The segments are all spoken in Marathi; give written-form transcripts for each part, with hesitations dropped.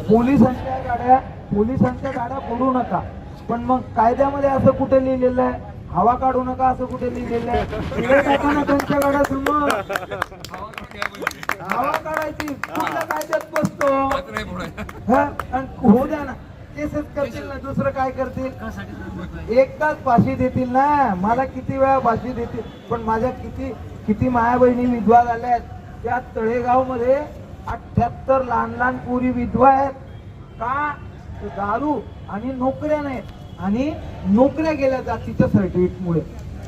पोलिसांच्या गाड्या फोडू नका, पण मग कायद्यामध्ये असं कुठे लिहिलेलं आहे हवा काढू नका, असं कुठे लिहिलेलं आहे? त्यांच्या गाड्या मग हवा काढायची कुठल्या कायद्यात बसतो? होऊ द्या ना, केसेस करतील ना, दुसरं काय करतील? एकदाच फाशी देतील ना, मला किती वेळा फाशी देतील, पण माझ्या किती माया बहिणी विधवा झाल्यात. त्या तळेगाव मध्ये 78 लहान लहान पोरी विधवा आहेत. का? दारू आणि नोकऱ्या नाहीत, आणि नोकऱ्या गेल्या जातीच्या सर्टिफिकेट मुळे.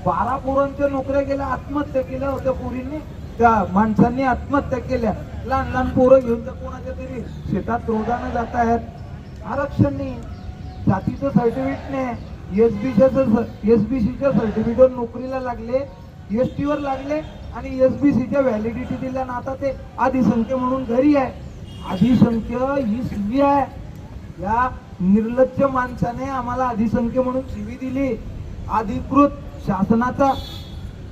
12 पोरांच्या नोकऱ्या गेल्या, आत्महत्या केल्या होत्या पोरींनी, त्या माणसांनी आत्महत्या केल्या. लहान लहान पोरं घेऊन त्या कोणाच्या तरी शेतात रोजानं जात आहेत. आरक्षण नाही, जातीचं सर्टिफिकेट नाही, एसबीसीच्या सर्टिफिकेटवर नोकरीला लागले, एसटी वर लागले आणि एसबीसीच्या व्हॅलिडिटी दिल्या ना आता ते अधिसंख्य म्हणून घरी आहे. अधिसंख्य ही शिवी आहे. या निर्लज्ज माणसाने आम्हाला अधिसंख्य म्हणून शिवी दिली. अधिकृत शासनाचा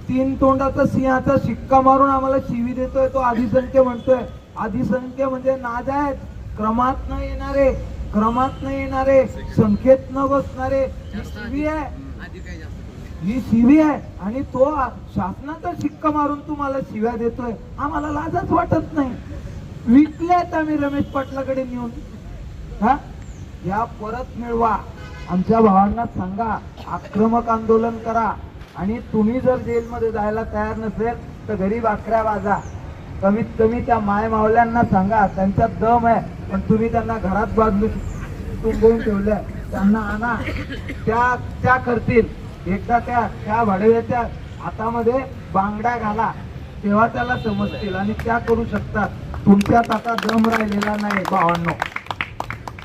3 तोंडाचा सिंहाचा शिक्का मारून आम्हाला शिवी देतोय, तो अधिसंख्य म्हणतोय. अधिसंख्य म्हणजे नाज आहेत, क्रमात न येणारे संख्येत न बसणारे. ही शिवी आहे आणि तो शासनाचा शिक्का मारून तुम्हाला शिव्या देतोय. आम्हाला लाजच वाटत नाही. विकल्यात आम्ही रमेश पाटलाकडे नेऊन. या परत मिळवा. आमच्या भावांना सांगा, आक्रमक आंदोलन करा. आणि तुम्ही जर जेलमध्ये जायला तयार नसेल तर घरी भाकऱ्या वाजा. कमीत कमी त्या माय मावल्यांना सांगा, त्यांच्यात दम आहे, पण तुम्ही त्यांना घरात बांधून तुंबवून ठेवलंय. त्यांना आणा, त्या करतील. एकदा त्या भाडव्याच्या हातामध्ये बांगड्या घाला, तेव्हा त्याला समजतील आणि त्या करू शकतात. तुमच्यात आता दम राहिलेला नाही भावांनो.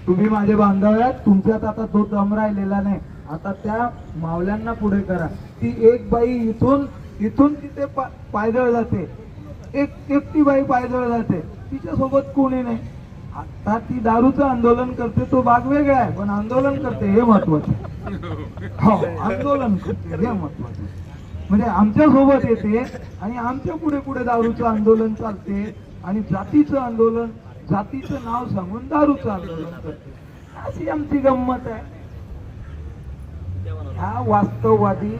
तुम्ही माझे बांधव आहेत, तुमच्यात आता तो दम राहिलेला नाही. आता त्या मावल्यांना पुढे करा. ती एक बाई इथून तिथे पायदळ जाते, एकटी बाई पायदळ जाते, तिच्या सोबत कोणी नाही. आता ती दारूचं आंदोलन करते, तो भाग वेगळा आहे, पण आंदोलन करते हे महत्वाचं. हो, आंदोलन करते हे महत्वाचं. म्हणजे आमच्या सोबत येते आणि आमच्या पुढे दारूचं आंदोलन चालते आणि जातीचं आंदोलन, जातीचं नाव सांगून दारूचं आंदोलन करते. अशी आमची गंमत आहे. ह्या वास्तववादी